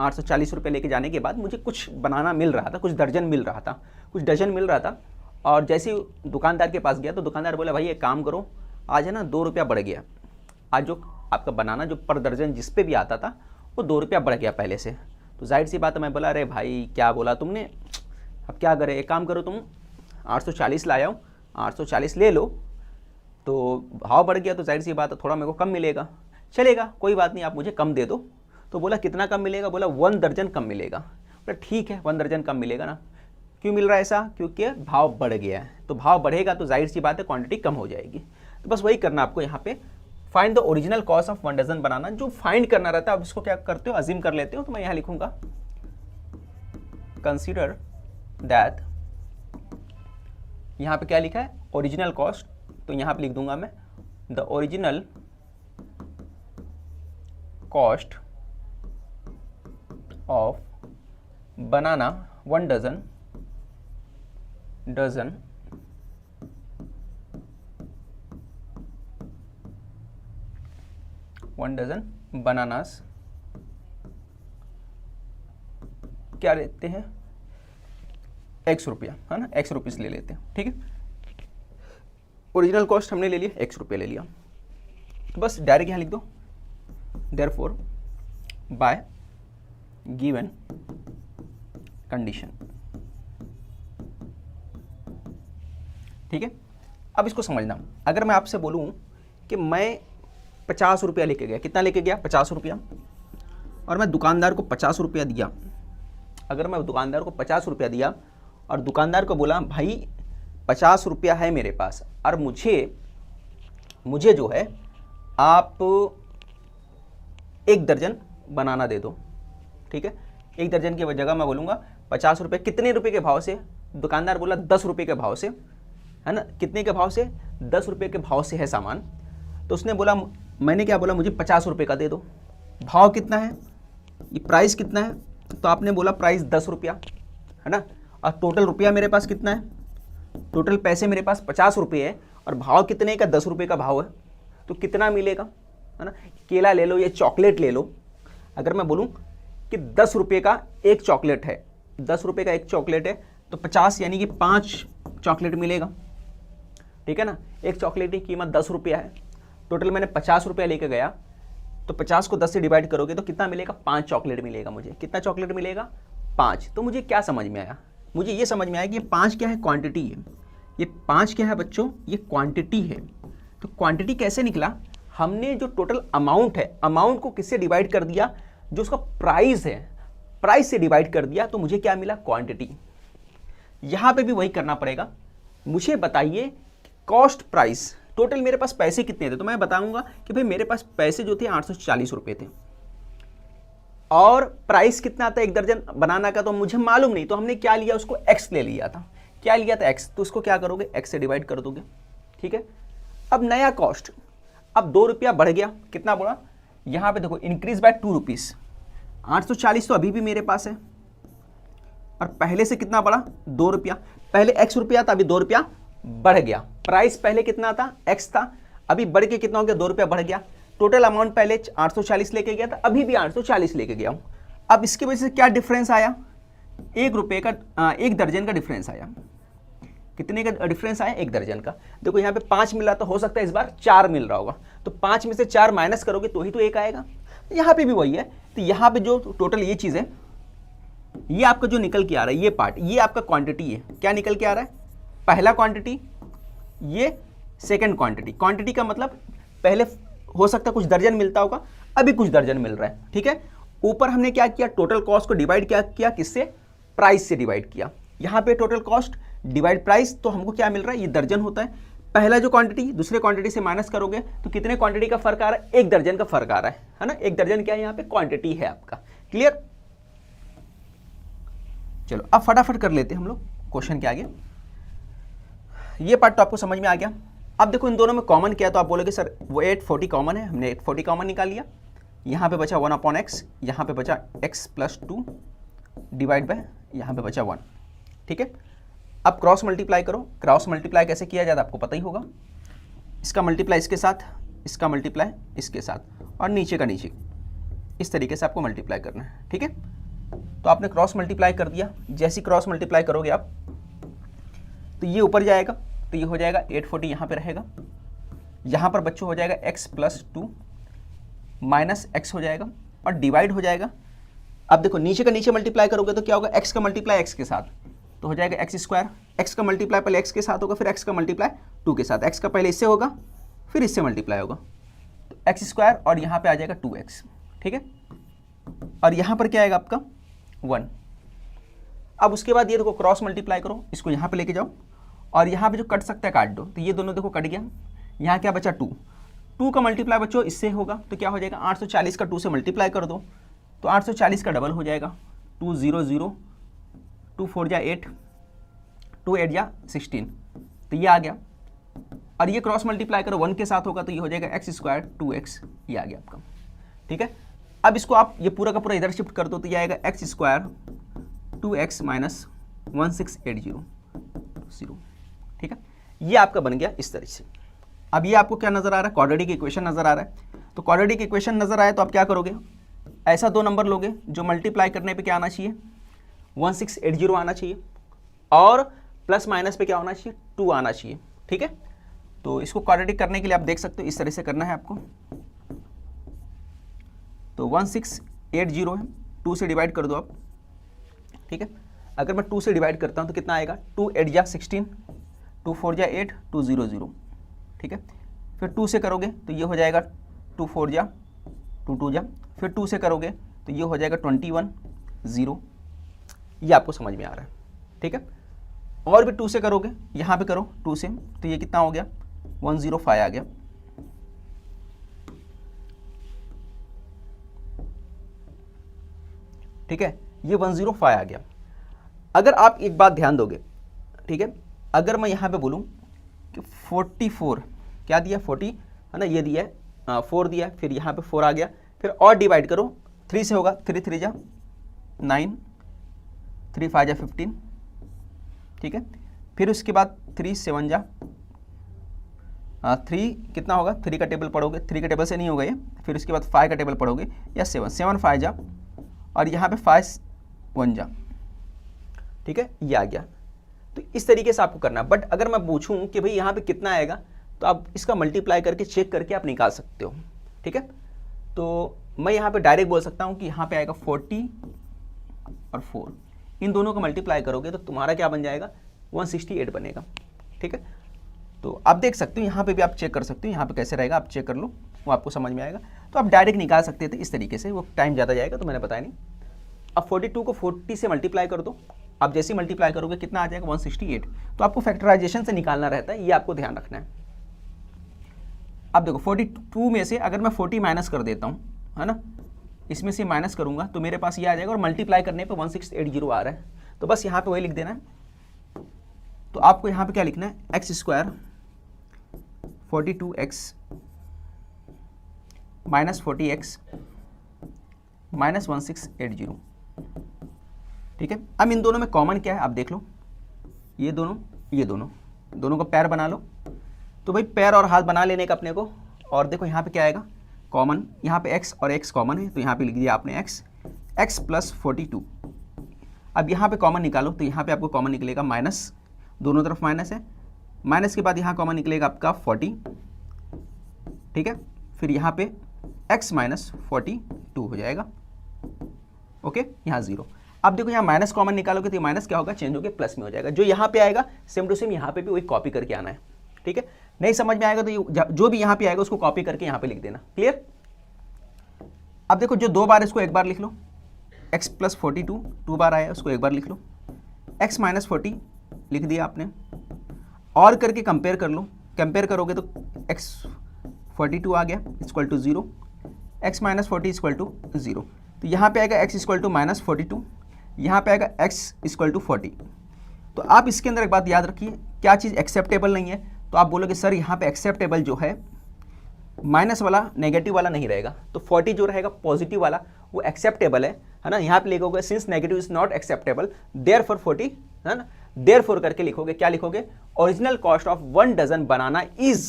840 रुपये लेके जाने के बाद मुझे कुछ बनाना मिल रहा था, कुछ दर्जन मिल रहा था, कुछ डजन मिल रहा था। और जैसे ही दुकानदार के पास गया तो दुकानदार बोला भाई एक काम करो, आज है ना 2 रुपया बढ़ गया। आज जो आपका बनाना जो पर दर्जन जिस पे भी आता था वो 2 रुपया बढ़ गया पहले से। तो जाहिर सी बात है मैं बोला अरे भाई क्या बोला तुमने, अब क्या करे, एक काम करो तुम 840 लाया हूँ, 840 ले लो। तो भाव बढ़ गया तो जाहिर सी बात है थोड़ा मेरे को कम मिलेगा, चलेगा कोई बात नहीं आप मुझे कम दे दो। तो बोला कितना कम मिलेगा? बोला 1 दर्जन कम मिलेगा। बोला ठीक है 1 दर्जन कम मिलेगा ना। क्यों मिल रहा है ऐसा? क्योंकि भाव बढ़ गया है। तो भाव बढ़ेगा तो जाहिर सी बात है क्वांटिटी कम हो जाएगी। तो बस वही करना आपको यहाँ पे, find the original cost of 1 dozen banana. जो फाइंड करना रहता है आप इसको क्या करते हो? अज्यूम कर लेते हो। तो मैं यहाँ लिखूंगा कंसीडर दैट, यहाँ पे क्या लिखा है? Original cost. तो यहाँ पे लिख दूंगा मैं the original cost of banana 1 dozen 1 dozen bananas क्या लेते हैं? X रुपया, है ना, X रुपीस ले लेते हैं, ठीक है। ओरिजिनल कॉस्ट हमने ले लिया x रुपये ले लिया, तो बस डायरेक्ट यहाँ लिख दो देयरफॉर बाय गिवन कंडीशन। ठीक है, अब इसको समझना, अगर मैं आपसे बोलूँ कि मैं 50 रुपया लेके गया, कितना लेके गया 50 रुपया, और मैं दुकानदार को 50 रुपया दिया, अगर मैं दुकानदार को 50 रुपया दिया और दुकानदार को बोला भाई 50 रुपया है मेरे पास और मुझे जो है आप 1 दर्जन बनाना दे दो। ठीक है, 1 दर्जन की जगह मैं बोलूँगा 50 रुपये, कितने रुपये के भाव से? दुकानदार बोला 10 रुपये के भाव से, है ना, कितने के भाव से? 10 रुपये के भाव से है सामान। तो उसने बोला, मैंने क्या बोला, मुझे 50 रुपये का दे दो। भाव कितना है, ये प्राइस कितना है? तो आपने बोला प्राइस 10 रुपया, है ना, और टोटल रुपया मेरे पास कितना है, टोटल पैसे मेरे पास 50 रुपये है और भाव कितने का? 10 रुपये का भाव है, तो कितना मिलेगा, है ना। केला ले लो या चॉकलेट ले लो, अगर मैं बोलूँ कि 10 रुपये का एक चॉकलेट है, 10 रुपये का एक चॉकलेट है, तो 50 यानी कि 5 चॉकलेट मिलेगा। ठीक है ना, एक चॉकलेट की कीमत 10 रुपया है, टोटल मैंने 50 रुपया लेके गया, तो 50 को 10 से डिवाइड करोगे तो कितना मिलेगा? 5 चॉकलेट मिलेगा मुझे। कितना चॉकलेट मिलेगा? 5। तो मुझे क्या समझ में आया? मुझे ये समझ में आया कि ये 5 क्या है? क्वांटिटी है। ये 5 क्या है बच्चों? ये क्वांटिटी है। तो क्वांटिटी कैसे निकला? हमने जो टोटल अमाउंट है, अमाउंट को किससे डिवाइड कर दिया? जो उसका प्राइस है, प्राइस से डिवाइड कर दिया, तो मुझे क्या मिला? क्वांटिटी। यहाँ पे भी वही करना पड़ेगा। मुझे बताइए कॉस्ट प्राइस, टोटल मेरे पास पैसे कितने थे? तो मैं बताऊंगा कि भाई मेरे पास पैसे जो थे 840 रुपये थे, और प्राइस कितना था 1 दर्जन बनाना का, तो मुझे मालूम नहीं, तो हमने क्या लिया? उसको x ले लिया था। क्या लिया था? x। तो उसको क्या करोगे? x से डिवाइड कर दोगे। ठीक है, अब नया कॉस्ट, अब 2 रुपया बढ़ गया, कितना बढ़ा? यहाँ पे देखो इंक्रीज बाय 2 रुपीज़। 840 तो अभी भी मेरे पास है, और पहले से कितना बढ़ा? 2 रुपया। पहले x रुपया था, अभी 2 रुपया बढ़ गया। प्राइस पहले कितना था? x था, अभी बढ़ के कितना हो गया? 2 रुपया बढ़ गया। टोटल अमाउंट पहले 840 लेके गया था, अभी भी 840 लेके गया हूँ। अब इसकी वजह से क्या डिफरेंस आया? 1 रुपये का 1 दर्जन का डिफरेंस आया। कितने का डिफरेंस आया? 1 दर्जन का। देखो यहाँ पे 5 मिला, तो हो सकता है इस बार 4 मिल रहा होगा, तो 5 में से 4 माइनस करोगे तो ही तो 1 आएगा। यहाँ पे भी वही है। तो यहाँ पे जो टोटल ये चीज़ है, ये आपका जो निकल के आ रहा है, ये पार्ट, ये आपका क्वांटिटी है। क्या निकल के आ रहा है? पहला क्वांटिटी, ये सेकंड क्वांटिटी। क्वांटिटी का मतलब पहले हो सकता है कुछ दर्जन मिलता होगा, अभी कुछ दर्जन मिल रहा है। ठीक है, ऊपर हमने क्या किया? टोटल कॉस्ट को डिवाइड क्या किया? किससे? प्राइस से डिवाइड किया। यहाँ पे टोटल कॉस्ट डिवाइड प्राइस, तो हमको क्या मिल रहा है? ये दर्जन होता है। पहला जो क्वांटिटी दूसरे क्वांटिटी से माइनस करोगे तो कितने क्वांटिटी का फर्क आ रहा है? 1 दर्जन का फर्क आ रहा है ना। 1 दर्जन क्या है? यहाँ पे क्वांटिटी है आपका। क्लियर? चलो अब फटाफट कर लेते हैं हम लोग क्वेश्चन के आगे। ये पार्ट तो आपको समझ में आ गया। अब देखो इन दोनों में कॉमन क्या है, तो आप बोलोगे सर वो 840 कॉमन है, हमने 840 कॉमन निकाल लिया। यहाँ पे बचा 1/x, यहाँ पे बचा x + 2 डिवाइड बाय यहाँ पे बचा 1। ठीक है, अब क्रॉस मल्टीप्लाई करो। क्रॉस मल्टीप्लाई कैसे किया जाता है आपको पता ही होगा। इसका मल्टीप्लाई इसके साथ, इसका मल्टीप्लाई इसके साथ, और नीचे का नीचे, इस तरीके से आपको मल्टीप्लाई करना है। ठीक है, तो आपने क्रॉस मल्टीप्लाई कर दिया। जैसे क्रॉस मल्टीप्लाई करोगे आप, तो ये ऊपर जाएगा, तो ये हो जाएगा 840, यहाँ पे रहेगा। यहाँ पर बच्चों हो जाएगा x + 2 माइनस x हो जाएगा, और डिवाइड हो जाएगा। अब देखो नीचे का नीचे मल्टीप्लाई करोगे तो क्या होगा? x का मल्टीप्लाई x के साथ, तो हो जाएगा x²। x का मल्टीप्लाई पहले x के साथ होगा, फिर x का मल्टीप्लाई 2 के साथ। x का पहले इससे होगा, फिर इससे मल्टीप्लाई होगा, तो x², और यहाँ पे आ जाएगा 2x। ठीक है, और यहाँ पर क्या आएगा आपका? 1। अब उसके बाद ये देखो क्रॉस मल्टीप्लाई करो, इसको यहाँ पे लेके जाओ, और यहाँ पे जो कट सकता है काट दो। तो ये दोनों देखो कट गया। यहाँ क्या बचा? 2। 2 का मल्टीप्लाई बच्चों इससे होगा, तो क्या हो जाएगा? 840 का 2 से मल्टीप्लाई कर दो, तो 840 का डबल हो जाएगा। 2 0 0, 2 4 जा 8, 2 8 जा 16, तो ये आ गया। और ये क्रॉस मल्टीप्लाई करो 1 के साथ होगा, तो ये हो जाएगा x² 2x, ये आ गया आपका। ठीक है, अब इसको आप ये पूरा का पूरा इधर शिफ्ट कर दो, तो ये आएगा x² 2x माइनस 1680। ठीक है, ये आपका बन गया इस तरह से। अब ये आपको क्या नजर आ रहा है? क्वाड्रेटिक इक्वेशन नजर आ रहा है। तो क्वाड्रेटिक इक्वेशन नजर आए तो आप क्या करोगे? ऐसा 2 नंबर लोगे जो मल्टीप्लाई करने पे क्या आना चाहिए? 1680 आना चाहिए, और प्लस माइनस पे क्या होना चाहिए? 2 आना चाहिए। ठीक है, तो इसको क्वाड्रेटिक करने के लिए आप देख सकते हो इस तरह से करना है आपको। तो 1680 है, 2 से डिवाइड कर दो आप, ठीक है। अगर मैं 2 से डिवाइड करता हूँ तो कितना आएगा, 2 8 जा 16, 2 4 जा 8, 2 0 0, ठीक है। फिर 2 से करोगे तो ये हो जाएगा 2 4 जा 2 2 जा, फिर 2 से करोगे तो ये हो जाएगा 21 0। ये आपको समझ में आ रहा है, ठीक है। और भी 2 से करोगे, यहाँ पे करो 2 से, तो ये कितना हो गया 105 आ गया, ठीक है। ये 105 आ गया। अगर आप एक बात ध्यान दोगे, ठीक है, अगर मैं यहाँ पे बोलूँ कि 44 क्या दिया 40 है ना, ये दिया है 4 दिया, फिर यहाँ पे 4 आ गया, फिर और डिवाइड करो 3 से होगा, 3 3 जा 9, 3 5 जा 15, ठीक है। फिर उसके बाद 3 7 जा 3 कितना होगा, 3 का टेबल पढ़ोगे, 3 के टेबल से नहीं होगा ये, फिर उसके बाद 5 का टेबल पढ़ोगे या 7 7 5 जा, और यहाँ पे 5 1 जा, ठीक है, ये आ गया। तो इस तरीके से आपको करना है। बट अगर मैं पूछूं कि भाई यहाँ पे कितना आएगा, तो आप इसका मल्टीप्लाई करके चेक करके आप निकाल सकते हो, ठीक है। तो मैं यहाँ पे डायरेक्ट बोल सकता हूँ कि यहाँ पे आएगा 40 और 4, इन दोनों को मल्टीप्लाई करोगे तो तुम्हारा क्या बन जाएगा 168 बनेगा, ठीक है। तो आप देख सकते हो, यहाँ पे भी आप चेक कर सकते हो, यहाँ पे कैसे रहेगा आप चेक कर लो, वो आपको समझ में आएगा। तो आप डायरेक्ट निकाल सकते थे इस तरीके से, वो टाइम ज़्यादा जाएगा तो मैंने बताया नहीं। अब 42 को 40 से मल्टीप्लाई कर दो, आप जैसे ही मल्टीप्लाई करोगे कितना आ जाएगा 168। तो आपको फैक्टराइजेशन से निकालना रहता है, ये आपको ध्यान रखना है। अब देखो 42 में से अगर मैं 40 माइनस कर देता हूँ, है ना, इसमें से माइनस करूँगा तो मेरे पास ये आ जाएगा, और मल्टीप्लाई करने पे 1680 आ रहा है। तो बस यहाँ पे वही लिख देना है। तो आपको यहाँ पे क्या लिखना है, x square 42x minus 40x minus 1680, ठीक है। अब इन दोनों में कॉमन क्या है आप देख लो, ये दोनों का पैर बना लो। तो भाई पैर और हाथ बना लेने का अपने को, और देखो यहाँ पे क्या आएगा कॉमन, यहाँ पे x और x कॉमन है, तो यहाँ पे लिख दिया आपने x प्लस 42। अब यहाँ पे कॉमन निकालो, तो यहाँ पे आपको कॉमन निकलेगा माइनस, दोनों तरफ माइनस है, माइनस के बाद यहाँ कॉमन निकलेगा आपका 40, ठीक है। फिर यहाँ पे x माइनस 42 हो जाएगा, ओके, यहाँ 0। अब देखो यहाँ माइनस कॉमन निकालोगे तो माइनस क्या होगा, चेंज होकर प्लस में हो जाएगा। जो यहाँ पे आएगा सेम टू सेम यहाँ पे भी वही कॉपी करके आना है, ठीक है। नहीं समझ में आएगा तो जो भी यहाँ पे आएगा उसको कॉपी करके यहाँ पे लिख देना, क्लियर। अब देखो जो 2 बार इसको एक बार लिख लो, x प्लस 42 2 बार आया उसको एक बार लिख लो, x माइनस 40 लिख दिया आपने, और करके कंपेयर कर लो, कंपेयर करोगे तो x 42 आ गया equal to 0, x minus 40 equal to 0। तो यहाँ पे आएगा x इक्वल टू माइनस 42, यहाँ पे आएगा x इक्वल टू 40। तो आप इसके अंदर एक बात याद रखिए, क्या चीज़ एक्सेप्टेबल नहीं है, तो आप बोलोगे सर यहाँ पे एक्सेप्टेबल जो है माइनस वाला नेगेटिव वाला नहीं रहेगा, तो 40 जो रहेगा पॉजिटिव वाला वो एक्सेप्टेबल है ना। यहाँ पे लिखोगे since negative is not acceptable therefore 40, है ना, देयरफॉर करके लिखोगे, क्या लिखोगे, original cost of 1 dozen banana is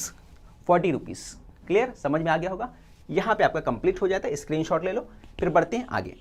40 rupees. Clear, समझ में आ गया होगा। यहाँ पे आपका कंप्लीट हो जाता है, स्क्रीनशॉट ले लो, फिर बढ़ते हैं आगे।